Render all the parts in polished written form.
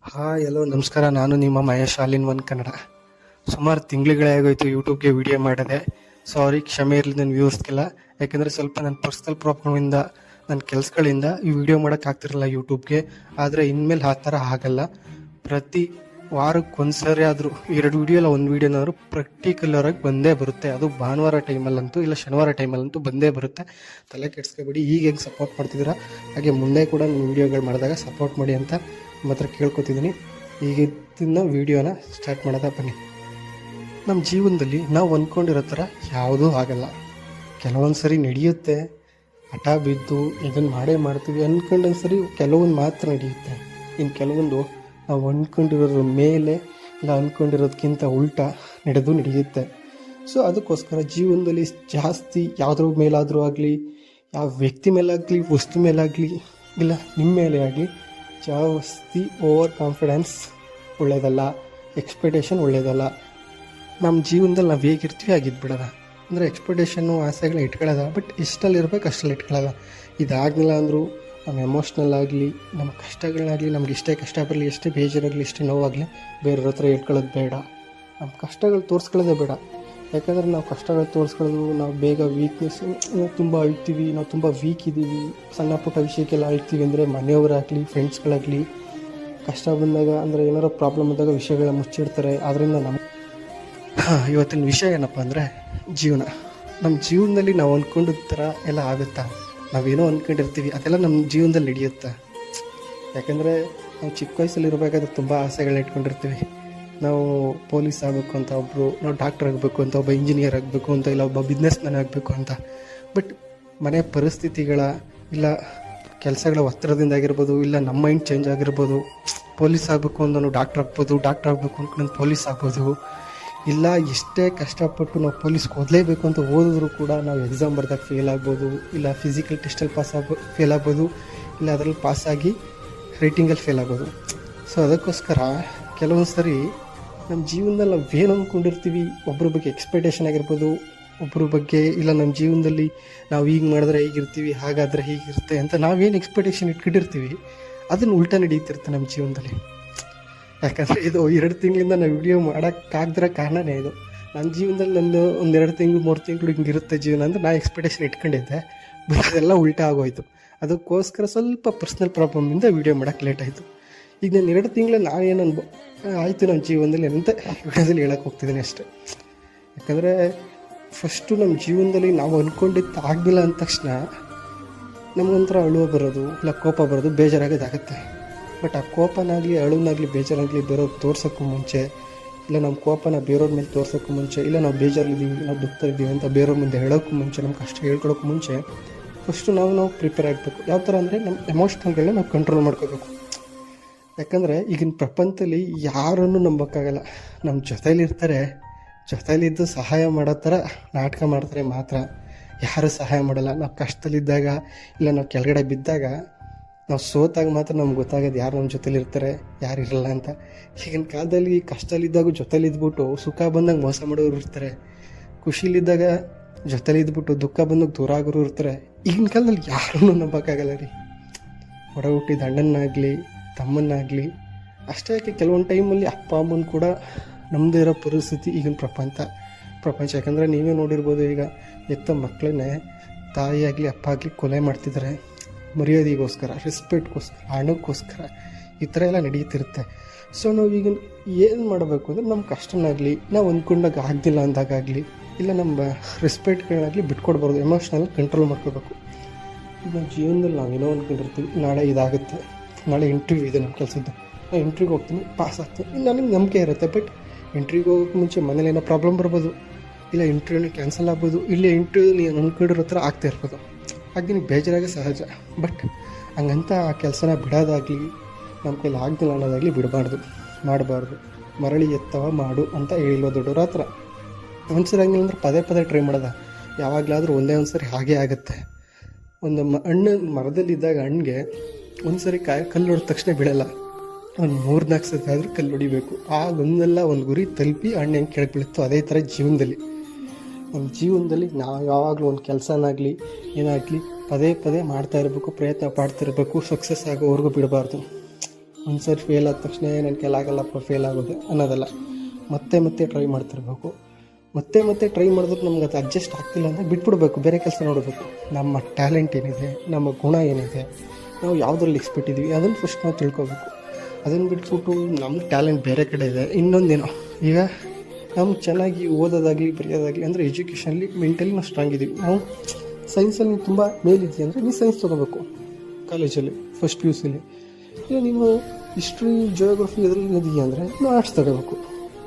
Hi hello ನಮಸ್ಕಾರ. ನಾನು ನಿಮ್ಮ Mahesh all in one Kannada. ಸುಮಾರು ತಿಂಗಳುಗಳೇ ಆಗೋಯ್ತು ಯೂಟ್ಯೂಬ್ಗೆ ವಿಡಿಯೋ ಮಾಡಿದೆ. ಸಾರಿ, ಕ್ಷಮೆ ಇರಲಿ ನನ್ನ ವ್ಯೂವರ್ಸ್ಗೆಲ್ಲ. ಯಾಕೆಂದರೆ ಸ್ವಲ್ಪ ನನ್ನ ಪರ್ಸ್ನಲ್ ಪ್ರಾಬ್ಲಮಿಂದ, ನನ್ನ ಕೆಲಸಗಳಿಂದ ಈ ವಿಡಿಯೋ ಮಾಡೋಕ್ಕಾಗ್ತಿರಲಿಲ್ಲ ಯೂಟ್ಯೂಬ್ಗೆ. ಆದರೆ ಇನ್ಮೇಲೆ ಆ ಥರ ಆಗಲ್ಲ. ಪ್ರತಿ ವಾರಕ್ಕೊಂದ್ಸರಿ ಆದರೂ 2 ವಿಡಿಯೋ ಇಲ್ಲ 1 ವಿಡಿಯೋನಾದರೂ ಪ್ರಾಕ್ಟಿಕಲರಾಗಿ ಬಂದೇ ಬರುತ್ತೆ. ಅದು ಭಾನುವಾರ ಟೈಮಲ್ಲಂತೂ ಇಲ್ಲ ಶನಿವಾರ ಟೈಮಲ್ಲಂತೂ ಬಂದೇ ಬರುತ್ತೆ. ತಲೆ ಕೆಡಿಸ್ಕೊಬೇಡಿ. ಈಗ ಹೆಂಗೆ ಸಪೋರ್ಟ್ ಮಾಡ್ತಿದ್ದೀರಾ ಹಾಗೆ ಮುಂದೆ ಕೂಡ ನನ್ನ ವೀಡಿಯೋಗಳು ಮಾಡಿದಾಗ ಸಪೋರ್ಟ್ ಮಾಡಿ ಅಂತ ಮಾತ್ರ ಕೇಳ್ಕೊತಿದ್ದೀನಿ. ಈಗಿನ ವೀಡಿಯೋನ ಸ್ಟಾರ್ಟ್ ಮಾಡೋದ ಬನ್ನಿ. ನಮ್ಮ ಜೀವನದಲ್ಲಿ ನಾವು ಅಂದ್ಕೊಂಡಿರೋ ಥರ ಯಾವುದೂ ಆಗಲ್ಲ. ಕೆಲವೊಂದು ಸರಿ ನಡೆಯುತ್ತೆ, ಹಠ ಬಿದ್ದು ಇದನ್ನು ಮಾಡೇ ಮಾಡ್ತೀವಿ ಅಂದ್ಕೊಂಡೊಂದು ಸರಿ ಕೆಲವೊಂದು ಮಾತ್ರ ನಡೆಯುತ್ತೆ. ಇನ್ನು ಕೆಲವೊಂದು ನಾವು ಅಂದ್ಕೊಂಡಿರೋದ್ರ ಮೇಲೆ ಇಲ್ಲ ಅಂದ್ಕೊಂಡಿರೋದಕ್ಕಿಂತ ಉಲ್ಟಾ ನಡೆಯುತ್ತೆ. ಸೊ ಅದಕ್ಕೋಸ್ಕರ ಜೀವನದಲ್ಲಿ ಜಾಸ್ತಿ ಯಾವುದ್ರ ಮೇಲಾದರೂ ಆಗಲಿ, ಯಾವ ವ್ಯಕ್ತಿ ಮೇಲಾಗಲಿ, ವಸ್ತು ಮೇಲಾಗಲಿ, ಇಲ್ಲ ನಿಮ್ಮ ಮೇಲೆ ಆಗಲಿ ಜಾಸ್ತಿ ಓವರ್ ಕಾನ್ಫಿಡೆನ್ಸ್ ಒಳ್ಳೆಯದಲ್ಲ, ಎಕ್ಸ್ಪೆಕ್ಟೇಷನ್ ಒಳ್ಳೆಯದಲ್ಲ. ನಮ್ಮ ಜೀವನದಲ್ಲಿ ನಾವು ಹೇಗಿರ್ತೀವಿ ಆಗಿದ್ಬಿಡೋದ. ಅಂದರೆ ಎಕ್ಸ್ಪೆಕ್ಟೇಷನ್ನು ಆಸೆಗಳನ್ನ ಇಟ್ಕೊಳ್ಳೋದ, ಬಟ್ ಇಷ್ಟಲ್ಲಿ ಇರ್ಬೇಕು ಅಷ್ಟಲ್ಲಿ ಇಟ್ಕೊಳ್ಳೋದ. ಇದಾಗಲಿಲ್ಲ ಅಂದರೂ ನಮ್ಮ ಎಮೋಷ್ನಲ್ ಆಗಲಿ, ನಮ್ಮ ಕಷ್ಟಗಳನ್ನಾಗಲಿ, ನಮ್ಗೆ ಎಷ್ಟೇ ಕಷ್ಟ ಬರಲಿ, ಎಷ್ಟೇ ಬೇಜಾರಾಗಲಿ, ಎಷ್ಟೇ ನೋವಾಗಲಿ ಬೇರೆಯವ್ರ ಹತ್ರ ಹೇಳ್ಕೊಳ್ಳೋದು ಬೇಡ. ನಮ್ಮ ಕಷ್ಟಗಳು ತೋರಿಸ್ಕೊಳ್ಳೋದೇ ಬೇಡ. ಯಾಕಂದರೆ ನಾವು ಕಷ್ಟಗಳು ತೋರಿಸ್ಕೊಳ್ಳೋದು, ನಾವು ಬೇಗ ವೀಕ್ನೆಸ್ಸು, ನಾವು ತುಂಬ ಅಳ್ತೀವಿ, ನಾವು ತುಂಬ ವೀಕ್ ಇದ್ದೀವಿ, ಸಣ್ಣ ಪುಟ್ಟ ವಿಷಯಕ್ಕೆಲ್ಲ ಅಳ್ತೀವಿ ಅಂದರೆ ಮನೆಯವರಾಗಲಿ ಫ್ರೆಂಡ್ಸ್ಗಳಾಗಲಿ ಕಷ್ಟ ಬಂದಾಗ, ಅಂದರೆ ಏನಾರೋ ಪ್ರಾಬ್ಲಮ್ ಬಂದಾಗ ವಿಷಯಗಳ ಮುಚ್ಚಿಡ್ತಾರೆ. ಆದ್ದರಿಂದ ಇವತ್ತಿನ ವಿಷಯ ಏನಪ್ಪ ಅಂದರೆ ಜೀವನ. ನಮ್ಮ ಜೀವನದಲ್ಲಿ ನಾವು ಅಂದ್ಕೊಂಡಿದ್ದ ಥರ ಎಲ್ಲ ಆಗುತ್ತಾ? ನಾವೇನೋ ಅಂದ್ಕೊಂಡಿರ್ತೀವಿ ಅದೆಲ್ಲ ನಮ್ಮ ಜೀವನದಲ್ಲಿ ನಡೆಯುತ್ತಾ? ಯಾಕೆಂದರೆ ನಾವು ಚಿಕ್ಕ ವಯಸ್ಸಲ್ಲಿ ಇರಬೇಕಾದ್ರೆ ತುಂಬ ಆಸೆಗಳನ್ನ ಇಟ್ಕೊಂಡಿರ್ತೀವಿ. ನಾವು ಪೊಲೀಸ್ ಆಗಬೇಕು ಅಂತ ಒಬ್ಬರು, ನಾವು ಡಾಕ್ಟರ್ ಆಗಬೇಕು ಅಂತ, ಒಬ್ಬ ಇಂಜಿನಿಯರ್ ಆಗಬೇಕು ಅಂತ, ಇಲ್ಲ ಒಬ್ಬ ಬಿಸ್ನೆಸ್ ಮ್ಯಾನ್ ಆಗಬೇಕು ಅಂತ. ಬಟ್ ಮನೆ ಪರಿಸ್ಥಿತಿಗಳ ಇಲ್ಲ ಕೆಲಸಗಳ ಒತ್ತಡದಿಂದ ಆಗಿರ್ಬೋದು, ಇಲ್ಲ ನಮ್ಮ ಮೈಂಡ್ ಚೇಂಜ್ ಆಗಿರ್ಬೋದು. ಪೊಲೀಸ್ ಆಗಬೇಕು ಅಂತ ನಾವು ಡಾಕ್ಟರ್ ಆಗ್ಬೋದು, ಡಾಕ್ಟರ್ ಆಗಬೇಕು ಅಂದ್ಕೊಂಡು ಪೊಲೀಸ್ ಆಗ್ಬೋದು. ಇಲ್ಲ ಎಷ್ಟೇ ಕಷ್ಟಪಟ್ಟು ನಾವು ಪೊಲೀಸ್ಗೆ ಓದಲೇಬೇಕು ಅಂತ ಓದಿದ್ರು ಕೂಡ ನಾವು ಎಕ್ಸಾಮ್ ಬರ್ದಾಗ ಫೇಲ್ ಆಗ್ಬೋದು, ಇಲ್ಲ ಫಿಸಿಕಲ್ ಟೆಸ್ಟಲ್ಲಿ ಫೇಲ್ ಆಗ್ಬೋದು, ಇಲ್ಲ ಅದರಲ್ಲಿ ಪಾಸಾಗಿ ರೈಟಿಂಗಲ್ಲಿ ಫೇಲ್ ಆಗ್ಬೋದು. ಸೊ ಅದಕ್ಕೋಸ್ಕರ ಕೆಲವೊಂದು ಸರಿ ನಮ್ಮ ಜೀವನದಲ್ಲಿ ನಾವು ಏನು ಅಂದ್ಕೊಂಡಿರ್ತೀವಿ, ಒಬ್ಬರ ಬಗ್ಗೆ ಎಕ್ಸ್ಪೆಕ್ಟೇಷನ್ ಆಗಿರ್ಬೋದು, ಒಬ್ಬರ ಬಗ್ಗೆ ಇಲ್ಲ ನಮ್ಮ ಜೀವನದಲ್ಲಿ ನಾವು ಹೀಗೆ ಮಾಡಿದ್ರೆ ಹೀಗಿರ್ತೀವಿ, ಹಾಗಾದರೆ ಹೀಗಿರುತ್ತೆ ಅಂತ ನಾವೇನು ಎಕ್ಸ್ಪೆಕ್ಟೇಷನ್ ಇಟ್ಕೊಂಡಿರ್ತೀವಿ ಅದನ್ನು ಉಲ್ಟಾ ನಡೀತಿರುತ್ತೆ ನಮ್ಮ ಜೀವನದಲ್ಲಿ. ಯಾಕಂದರೆ ಇದು 2 ತಿಂಗಳಿಂದ ನಾವು ವಿಡಿಯೋ ಮಾಡೋಕ್ಕಾಗದಿರೋ ಕಾರಣನೇ ಇದು. ನನ್ನ ಜೀವನದಲ್ಲಿ ನಂದು 1-2 ತಿಂಗಳು 3 ತಿಂಗಳು ಹಿಂಗಿರುತ್ತೆ ಜೀವನ ಅಂತ ನಾನು ಎಕ್ಸ್ಪೆಕ್ಟೇಷನ್ ಇಟ್ಕೊಂಡಿದ್ದೆ. ಬಟ್ ಅದೆಲ್ಲ ಉಲ್ಟಾ ಆಗೋಯ್ತು. ಅದಕ್ಕೋಸ್ಕರ ಸ್ವಲ್ಪ ಪರ್ಸ್ನಲ್ ಪ್ರಾಬ್ಲಮಿಂದ ವೀಡಿಯೋ ಮಾಡೋಕ್ಕೆ ಲೇಟ್ ಆಯಿತು. ಈಗ ನಾನು 2 ತಿಂಗಳಲ್ಲಿ ನಾನೇನು ಆಯಿತು ನಮ್ಮ ಜೀವನದಲ್ಲಿ ಅಂತ ವಿಡಿಯೋದಲ್ಲಿ ಹೇಳೋಕ್ಕೆ ಹೋಗ್ತಿದ್ದೀನಿ ಅಷ್ಟೇ. ಯಾಕಂದರೆ ಫಸ್ಟು ನಮ್ಮ ಜೀವನದಲ್ಲಿ ನಾವು ಅಂದ್ಕೊಂಡಿದ್ದು ಆಗಲಿಲ್ಲ ಅಂದ ತಕ್ಷಣ ನಮಗೊಂಥರ ಅಳುವ ಬರೋದು, ಇಲ್ಲ ಕೋಪ ಬರೋದು, ಬೇಜಾರಾಗೋದಾಗತ್ತೆ. ಬಟ್ ಆ ಕೋಪನಾಗಲಿ, ಅಳುವನಾಗಲಿ, ಬೇಜಾರಾಗಲಿ ಬೇರೆಯವ್ರಿಗೆ ತೋರ್ಸೋಕ್ಕೂ ಮುಂಚೆ, ಇಲ್ಲ ನಮ್ಮ ಕೋಪನ ಬೇರೆಯವ್ರ ಮೇಲೆ ತೋರ್ಸೋಕ್ಕೂ ಮುಂಚೆ, ಇಲ್ಲ ನಾವು ಬೇಜಾರಿದ್ದೀವಿ, ನಾವು ದುಃಖದಲ್ಲಿದ್ದೀವಿ ಅಂತ ಬೇರೆಯವ್ರ ಮುಂದೆ ಹೇಳೋಕ್ಕೂ ಮುಂಚೆ, ನಮ್ಮ ಕಷ್ಟ ಹೇಳ್ಕೊಳೋಕ್ಕೂ ಮುಂಚೆ ಫಸ್ಟು ನಾವು ಪ್ರಿಪೇರ್ ಆಗಬೇಕು. ಯಾವ ಥರ ಅಂದರೆ ನಮ್ಮ ಎಮೋಷ್ನಲ್ಗಳನ್ನ ನಾವು ಕಂಟ್ರೋಲ್ ಮಾಡ್ಕೋಬೇಕು. ಯಾಕಂದರೆ ಈಗಿನ ಪ್ರಪಂಚದಲ್ಲಿ ಯಾರನ್ನು ನಂಬೋಕ್ಕಾಗಲ್ಲ. ನಮ್ಮ ಜೊತೇಲಿರ್ತಾರೆ, ಜೊತೇಲಿದ್ದು ಸಹಾಯ ಮಾಡೋ ಥರ ನಾಟಕ ಮಾಡ್ತಾರೆ ಮಾತ್ರ. ಯಾರೂ ಸಹಾಯ ಮಾಡಲ್ಲ. ನಾವು ಕಷ್ಟದಲ್ಲಿದ್ದಾಗ, ಇಲ್ಲ ನಾವು ಕೆಳಗಡೆ ಬಿದ್ದಾಗ, ನಾವು ಸೋತಾಗ ಮಾತ್ರ ನಮ್ಗೆ ಗೊತ್ತಾಗೋದು ಯಾರು ನಮ್ಮ ಜೊತೇಲಿರ್ತಾರೆ, ಯಾರು ಇರಲ್ಲ ಅಂತ. ಈಗಿನ ಕಾಲದಲ್ಲಿ ಕಷ್ಟದಲ್ಲಿದ್ದಾಗ ಜೊತೇಲಿದ್ಬಿಟ್ಟು ಸುಖ ಬಂದಾಗ ಮೋಸ ಮಾಡೋರು ಇರ್ತಾರೆ, ಖುಷಿಲಿದ್ದಾಗ ಜೊತೇಲಿದ್ಬಿಟ್ಟು ದುಃಖ ಬಂದಾಗ ದೂರ ಆಗೋರು ಇರ್ತಾರೆ. ಈಗಿನ ಕಾಲದಲ್ಲಿ ಯಾರನ್ನೂ ನಂಬೋಕ್ಕಾಗಲ್ಲ ರೀ. ಒಡ ಹುಟ್ಟಿದ ಅಣ್ಣನಾಗಲಿ ತಮ್ಮನ್ನಾಗಲಿ ಅಷ್ಟೇ. ಯಾಕೆ ಕೆಲವೊಂದು ಟೈಮಲ್ಲಿ ಅಪ್ಪ ಅಮ್ಮನ ಕೂಡ ನಮ್ಮದೇ ಇರೋ ಪರಿಸ್ಥಿತಿ ಈಗಿನ ಪ್ರಪಂಚ. ಯಾಕಂದರೆ ನೀವೇ ನೋಡಿರ್ಬೋದು, ಈಗ ಎತ್ತ ಮಕ್ಕಳನ್ನೇ ತಾಯಿಯಾಗಲಿ ಅಪ್ಪ ಆಗಲಿ ಕೊಲೆ ಮಾಡ್ತಿದ್ದಾರೆ. ಮರ್ಯಾದೆಗೋಸ್ಕರ, ರೆಸ್ಪೆಕ್ಟ್ಗೋಸ್ಕರ, ಹಣಕ್ಕೋಸ್ಕರ ಈ ಥರ ಎಲ್ಲ ನಡೀತಿರುತ್ತೆ. ಸೊ ನಾವು ಈಗ ಏನು ಮಾಡಬೇಕು ಅಂದರೆ ನಮ್ಮ ಕಷ್ಟನಾಗಲಿ, ನಾವು ಅಂದ್ಕೊಂಡಾಗ ಆಗ್ದಿಲ್ಲ ಅಂದಾಗಲಿ, ಇಲ್ಲ ನಮ್ಮ ರೆಸ್ಪೆಕ್ಟ್ಗಳಾಗಲಿ ಬಿಟ್ಕೊಡ್ಬಾರ್ದು. ಎಮೋಷ್ನಲ್ ಕಂಟ್ರೋಲ್ ಮಾಡ್ಕೋಬೇಕು. ಈಗ ನಮ್ಮ ಜೀವನದಲ್ಲಿ ನಾವೇನೋ ಅಂದ್ಕೊಂಡಿರ್ತೀವಿ, ನಾಳೆ ಇದಾಗುತ್ತೆ, ನಾಳೆ ಇಂಟರ್ವ್ಯೂ ಇದೆ ನಮ್ಮ ಕೆಲಸದ್ದು, ನಾನು ಇಂಟ್ರ್ಯೂಗೆ ಹೋಗ್ತೀನಿ, ಪಾಸ್ ಆಗ್ತೀನಿ, ನನಗೆ ನಂಬಿಕೆ ಇರುತ್ತೆ. ಬಟ್ ಇಂಟ್ರ್ಯೂಗೆ ಹೋಗೋಕ್ಕೆ ಮುಂಚೆ ಮನೇಲಿ ಏನೋ ಪ್ರಾಬ್ಲಮ್ ಬರ್ಬೋದು, ಇಲ್ಲ ಇಂಟ್ರ್ಯೂನ ಕ್ಯಾನ್ಸಲ್ ಆಗ್ಬೋದು, ಇಲ್ಲಿ ಇಂಟ್ರ್ಯೂ ನೀನು ಅಂದ್ಕೊಂಡಿರೋ ಥರ ಆಗ್ತಾ ಇರ್ಬೋದು. ಹಾಗೆ ನಿನಗೆ ಬೇಜಾರಾಗ ಸಹಜ. ಬಟ್ ಹಂಗಂತ ಆ ಕೆಲಸನ ಬಿಡೋದಾಗಲಿ, ನಮ್ಮ ಕೈಲಿ ಆಗ್ದಿಲ್ಲ ಅನ್ನೋದಾಗಲಿ ಮಾಡಬಾರ್ದು. ಮರಳಿ ಎತ್ತವ ಮಾಡು ಅಂತ ಹೇಳಿಲ್ವ ದೊಡ್ಡವ್ರ ಹತ್ರ. ಒಂದ್ಸರಿ ಹಂಗಿಲ್ಲ ಅಂದ್ರೆ ಪದೇ ಟ್ರೈ ಮಾಡೋದ. ಯಾವಾಗಲಾದರೂ ಒಂದೇ ಒಂದು ಸರಿ ಹಾಗೇ ಆಗುತ್ತೆ. ಒಂದು ಮರದಲ್ಲಿದ್ದಾಗ ಹಣ್ಣಿಗೆ ಒಂದು ಸರಿ ಕಲ್ಲು ಹೊಡೆದ ತಕ್ಷಣ ಬಿಡಲ್ಲ, ಒಂದು 3-4 ಸತಿ ಆದರೂ ಕಲ್ಲು ಹೊಡಿಬೇಕು. ಒಂದಲ್ಲ ಒಂದು ಗುರಿ ತಲುಪಿ ಹಣ್ಣು ಹೆಂಗೆ ಕೆಳಗೆ ಬೀಳುತ್ತೋ ಅದೇ ಥರ ಜೀವನದಲ್ಲಿ. ನಮ್ಮ ಜೀವನದಲ್ಲಿ ನಾವು ಯಾವಾಗಲೂ ಒಂದು ಕೆಲಸನಾಗಲಿ ಏನಾಗಲಿ ಪದೇ ಮಾಡ್ತಾ ಇರಬೇಕು, ಪ್ರಯತ್ನ ಪಡ್ತಿರಬೇಕು. ಸಕ್ಸಸ್ ಆಗೋವರೆಗೂ ಬಿಡಬಾರ್ದು. ಒಂದು ಸರಿ ಫೇಲ್ ಆದ ತಕ್ಷಣ ನನ್ನ ಕೈಲಾಗಲ್ಲಪ್ಪ ಫೇಲ್ ಆಗೋದು ಅನ್ನೋದಲ್ಲ, ಮತ್ತೆ ಮತ್ತೆ ಟ್ರೈ ಮಾಡ್ತಿರ್ಬೇಕು. ಮತ್ತೆ ಟ್ರೈ ಮಾಡಿದ್ರೆ ನಮ್ಗೆ ಅದು ಅಡ್ಜಸ್ಟ್ ಆಗ್ತಿಲ್ಲ ಅಂದರೆ ಬಿಟ್ಬಿಡ್ಬೇಕು, ಬೇರೆ ಕೆಲಸ ನೋಡಬೇಕು. ನಮ್ಮ ಟ್ಯಾಲೆಂಟ್ ಏನಿದೆ, ನಮ್ಮ ಗುಣ ಏನಿದೆ, ನಾವು ಯಾವುದ್ರಲ್ಲಿ ಎಕ್ಸ್ಪರ್ಟ್ ಇದ್ದೀವಿ ಅದನ್ನು ಫಸ್ಟ್ ನಾವು ತಿಳ್ಕೊಬೇಕು. ಅದನ್ನು ಬಿಟ್ಬಿಟ್ಟು ನಮ್ಮ ಟ್ಯಾಲೆಂಟ್ ಬೇರೆ ಕಡೆ ಇದೆ. ಇನ್ನೊಂದೇನೋ, ಈಗ ನಮ್ಗೆ ಚೆನ್ನಾಗಿ ಓದೋದಾಗಲಿ ಬರೆಯೋದಾಗಲಿ ಅಂದರೆ ಎಜುಕೇಷನಲ್ಲಿ ಮೆಂಟಲಿ ನಾವು ಸ್ಟ್ರಾಂಗ್ ಇದ್ದೀವಿ. ನಾವು ಸೈನ್ಸಲ್ಲಿ ತುಂಬ ಮೇಲಿದ್ದೀವಿ ಅಂದರೆ ನೀವು ಸೈನ್ಸ್ ತೊಗೋಬೇಕು ಕಾಲೇಜಲ್ಲಿ ಫಸ್ಟ್ PUC. ಈಗ ನೀವು ಹಿಸ್ಟ್ರಿ ಜಿಯೋಗ್ರಫಿ ಇದರಲ್ಲಿ ಇದೆಯಾ ಅಂದರೆ ನೀವು ಆರ್ಟ್ಸ್ ತಗೋಬೇಕು.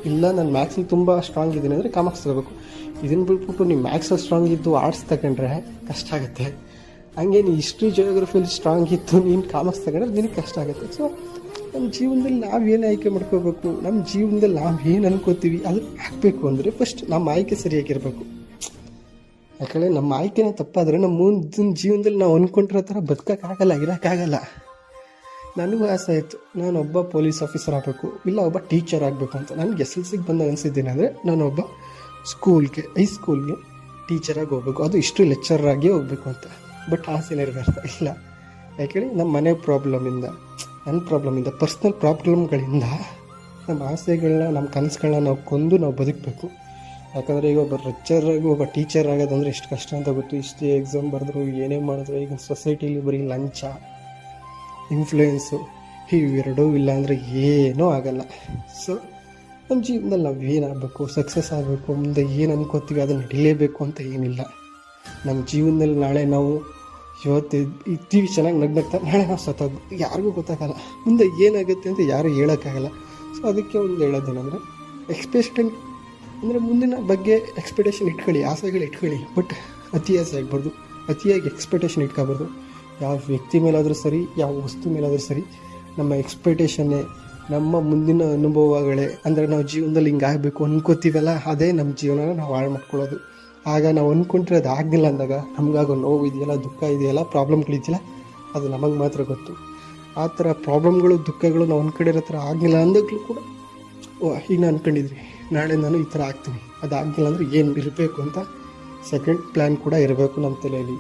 ಇಲ್ಲ ನಾನು ಮ್ಯಾಥ್ಸಲ್ಲಿ ತುಂಬ ಸ್ಟ್ರಾಂಗ್ ಇದ್ದೀನಿ ಅಂದರೆ ಕಾಮರ್ಸ್ ತಗೋಬೇಕು. ಇದನ್ನು ಬಿಟ್ಬಿಟ್ಟು ನೀವು ಮ್ಯಾಥ್ಸಲ್ಲಿ ಸ್ಟ್ರಾಂಗ್ ಇದ್ದು ಆರ್ಟ್ಸ್ ತಗೊಂಡ್ರೆ ಕಷ್ಟ ಆಗುತ್ತೆ. ಹಂಗೆ ನೀನು ಹಿಸ್ಟ್ರಿ ಜಿಯೋಗ್ರಫಿಯಲ್ಲಿ ಸ್ಟ್ರಾಂಗ್ ಇತ್ತು ನೀನು ಕಾಮರ್ಸ್ ತಗೊಂಡ್ರೆ ನಿನಗೆ ಕಷ್ಟ ಆಗುತ್ತೆ. ಸೊ ನಮ್ಮ ಜೀವನದಲ್ಲಿ ನಾವೇನು ಆಯ್ಕೆ ಮಾಡ್ಕೋಬೇಕು, ನಮ್ಮ ಜೀವನದಲ್ಲಿ ನಾವು ಏನು ಅನ್ಕೋತೀವಿ ಅದು ಹಾಕಬೇಕು ಅಂದರೆ ಫಸ್ಟ್ ನಮ್ಮ ಆಯ್ಕೆ ಸರಿಯಾಗಿರಬೇಕು. ಯಾಕಂದರೆ ನಮ್ಮ ಆಯ್ಕೆನೇ ತಪ್ಪಾದರೆ ನಮ್ಮ ಮುಂದಿನ ಜೀವನದಲ್ಲಿ ನಾವು ಅಂದ್ಕೊಂಡಿರೋ ಥರ ಬದುಕೋಕ್ಕಾಗಲ್ಲ, ಇರೋಕ್ಕಾಗಲ್ಲ. ನನಗೂ ಆಸೆ ಆಯಿತು, ನಾನೊಬ್ಬ ಪೊಲೀಸ್ ಆಫೀಸರ್ ಆಗಬೇಕು, ಇಲ್ಲ ಒಬ್ಬ ಟೀಚರ್ ಆಗಬೇಕು ಅಂತ. ನನಗೆ SLCಗೆ ಬಂದಾಗ ಅನಿಸಿದ್ದೇನೆ ಅಂದರೆ ನಾನೊಬ್ಬ ಹೈಸ್ಕೂಲ್ಗೆ ಟೀಚರಾಗಿ ಹೋಗ್ಬೇಕು, ಅದು ಹಿಸ್ಟ್ರಿ ಲೆಕ್ಚರರ್ ಆಗಿ ಹೋಗಬೇಕು ಅಂತ. ಬಟ್ ಆಸೆ ನೆರವೇರ್ತಾ ಇಲ್ಲ. ಯಾಕೇಳಿ ನಮ್ಮ ಮನೆ ಪ್ರಾಬ್ಲಮಿಂದ, ನನ್ನ ಪ್ರಾಬ್ಲಮಿಂದ, ಪರ್ಸ್ನಲ್ ಪ್ರಾಬ್ಲಮ್ಗಳಿಂದ ನಮ್ಮ ಆಸೆಗಳನ್ನ, ನಮ್ಮ ಕನಸುಗಳನ್ನ ನಾವು ಕೊಂದು ನಾವು ಬದುಕಬೇಕು. ಯಾಕಂದರೆ ಈಗ ಒಬ್ಬ ಲೆಕ್ಚರಾಗಿ ಒಬ್ಬ ಟೀಚರ್ ಆಗೋದಂದರೆ ಎಷ್ಟು ಕಷ್ಟ ಅಂತ ಗೊತ್ತು. ಇಷ್ಟೇ ಎಕ್ಸಾಮ್ ಬರೆದ್ರು ಏನೇ ಮಾಡಿದ್ರು ಈಗ ಸೊಸೈಟಿಲಿ ಬರೀ ಲಂಚ, ಇನ್ಫ್ಲೂಯೆನ್ಸು ಇವೆರಡೂ ಇಲ್ಲ ಅಂದರೆ ಏನೂ ಆಗಲ್ಲ. ಸೊ ನಮ್ಮ ಜೀವನದಲ್ಲಿ ನಾವು ಏನಾಗಬೇಕು, ಸಕ್ಸಸ್ ಆಗಬೇಕು, ಮುಂದೆ ಏನು ಅನ್ಕೋತೀವಿ ಅದನ್ನು ನಡೀಲೇಬೇಕು ಅಂತ ಏನಿಲ್ಲ. ನಮ್ಮ ಜೀವನದಲ್ಲಿ ನಾಳೆ ನಾವು ಇವತ್ತು ಇರ್ತೀವಿ ಚೆನ್ನಾಗಿ ನಗ್ನಗ್ತಾ, ನಾಳೆ ನಾವು ಸತ್ತೋದು ಯಾರಿಗೂ ಗೊತ್ತಾಗಲ್ಲ, ಮುಂದೆ ಏನಾಗುತ್ತೆ ಅಂತ ಯಾರೂ ಹೇಳೋಕ್ಕಾಗಲ್ಲ. ಸೊ ಅದಕ್ಕೆ ಒಂದು ಹೇಳೋದೇನೆಂದರೆ ಎಕ್ಸ್ಪೆಕ್ಟೇಷನ್ ಅಂದರೆ ಮುಂದಿನ ಬಗ್ಗೆ ಎಕ್ಸ್ಪೆಕ್ಟೇಷನ್ ಇಟ್ಕೊಳ್ಳಿ, ಆಸೆಗಳು ಇಟ್ಕೊಳ್ಳಿ, ಬಟ್ ಅತಿ ಆಸೆ ಆಗಬಾರ್ದು, ಅತಿಯಾಗಿ ಎಕ್ಸ್ಪೆಕ್ಟೇಷನ್ ಇಟ್ಕೋಬಾರ್ದು. ಯಾವ ವ್ಯಕ್ತಿ ಮೇಲಾದರೂ ಸರಿ, ಯಾವ ವಸ್ತು ಮೇಲಾದರೂ ಸರಿ, ನಮ್ಮ ಎಕ್ಸ್ಪೆಕ್ಟೇಷನ್ನೇ ನಮ್ಮ ಮುಂದಿನ ಅನುಭವಗಳೇ. ಅಂದರೆ ನಾವು ಜೀವನದಲ್ಲಿ ಹಿಂಗಾಗಬೇಕು ಅನ್ಕೋತೀವಲ್ಲ, ಅದೇ ನಮ್ಮ ಜೀವನ ನಾವು ಹಾಳು ಮಾಡ್ಕೊಳ್ಳೋದು. ಆಗ ನಾವು ಅಂದ್ಕೊಂಡಿರೋದು ಆಗಲಿಲ್ಲ ಅಂದಾಗ ನಮಗಾಗೋ ನೋವು ಇದೆಯಲ್ಲ, ದುಃಖ ಇದೆಯಲ್ಲ, ಪ್ರಾಬ್ಲಮ್ಗಳಿದೆಯಲ್ಲ, ಅದು ನಮಗೆ ಮಾತ್ರ ಗೊತ್ತು. ಆ ಥರ ಪ್ರಾಬ್ಲಮ್ಗಳು, ದುಃಖಗಳು ನಾವು ಅಂದ್ಕೊಂಡಿರೋ ಥರ ಆಗಲಿಲ್ಲ ಅಂದಾಗಲೂ ಕೂಡ ಈಗ ನಾನು ಅಂದ್ಕೊಂಡಿದ್ರಿ ನಾಳೆ ನಾನು ಈ ಥರ ಆಗ್ತೀನಿ, ಅದಾಗಲಿಲ್ಲ ಅಂದರೆ ಏನು ಇರಬೇಕು ಅಂತ ಸೆಕೆಂಡ್ ಪ್ಲ್ಯಾನ್ ಕೂಡ ಇರಬೇಕು ನಮ್ಮ ತಲೆಯಲ್ಲಿ.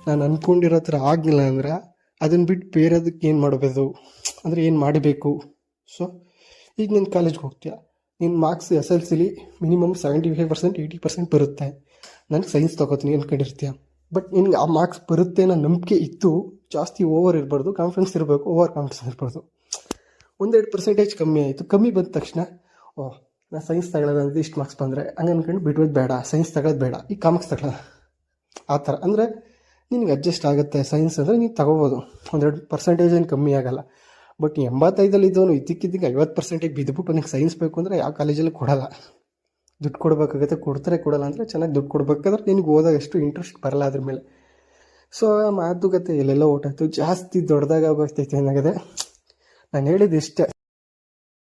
ನಾನು ಅಂದ್ಕೊಂಡಿರೋ ಥರ ಆಗಲಿಲ್ಲ ಅಂದ್ರೆ ಅದನ್ನು ಬಿಟ್ಟು ಬೇರೆದಕ್ಕೆ ಏನು ಮಾಡಬೇಕು ಅಂದರೆ ಏನು ಮಾಡಬೇಕು. ಸೊ ಈಗ ನೀನು ಕಾಲೇಜ್ಗೆ ಹೋಗ್ತೀಯ, ನಿನ್ನ ಮಾರ್ಕ್ಸ್ SLCಲಿ ಮಿನಿಮಮ್ 75% 80% ಬರುತ್ತೆ. ನನಗೆ ಸೈನ್ಸ್ ತೊಗೋತೀನಿ ಅಂದ್ಕೊಂಡಿರ್ತೀಯ, ಬಟ್ ನಿನ್ಗೆ ಆ ಮಾರ್ಕ್ಸ್ ಬರುತ್ತೆ ಅನ್ನೋ ನಂಬಿಕೆ ಇತ್ತು. ಜಾಸ್ತಿ ಓವರ್ ಇರಬಾರ್ದು, ಕಾನ್ಫಿಡೆನ್ಸ್ ಇರಬೇಕು, ಓವರ್ ಕಾನ್ಫಿಡೆನ್ಸ್ ಇರಬಾರ್ದು. 1-2% ಕಮ್ಮಿ ಆಯಿತು. ಕಮ್ಮಿ ಬಂದ ತಕ್ಷಣ ನಾನು ಸೈನ್ಸ್ ತಗೊಳ್ಳೋದಂದ್ರೆ ಇಷ್ಟು ಮಾರ್ಕ್ಸ್ ಬಂದರೆ ಹಂಗೆ ಅಂದ್ಕೊಂಡು ಬಿಟ್ಬೋದು, ಬೇಡ ಸೈನ್ಸ್ ತಗೊಳ್ಳೋದು ಬೇಡ, ಈ ಕಾಮರ್ಸ್ ತಗೊಳ್ಳೋಣ ಆ ಥರ. ಅಂದರೆ ನಿನಗೆ ಅಡ್ಜಸ್ಟ್ ಆಗುತ್ತೆ ಸೈನ್ಸ್ ಅಂದರೆ ನೀನು ತಗೋಬೋದು, 1-2% ಏನು ಕಮ್ಮಿ ಆಗೋಲ್ಲ. ಬಟ್ 85 ಇದ್ದವನು ಇದ್ದಕ್ಕಿದ್ದಕ್ಕೆ 50% ಬಿದ್ದುಬಿಟ್ಟು ನನಗೆ ಸೈನ್ಸ್ ಬೇಕು ಅಂದರೆ ಯಾವ ಕಾಲೇಜಲ್ಲೂ ಕೊಡೋಲ್ಲ, ದುಡ್ಡು ಕೊಡಬೇಕಾಗುತ್ತೆ. ಕೊಡ್ತಾರೆ, ಕೊಡೋಲ್ಲ ಅಂದರೆ ಚೆನ್ನಾಗಿ ದುಡ್ಡು ಕೊಡಬೇಕಾದ್ರೆ ನಿನಗೆ ಓದಾಗ ಎಷ್ಟು ಇಂಟ್ರೆಸ್ಟ್ ಬರಲ್ಲ ಅದ್ರ ಮೇಲೆ. ಸೊ ಮಾತುಕತೆ ಎಲ್ಲೆಲ್ಲ ಓಟಾಯ್ತು, ಜಾಸ್ತಿ ದೊಡ್ಡದಾಗ ಆಗೋಗ್ತೈತೆ ಏನಾಗಿದೆ. ನಾನು ಹೇಳಿದ್ದು ಇಷ್ಟೇ.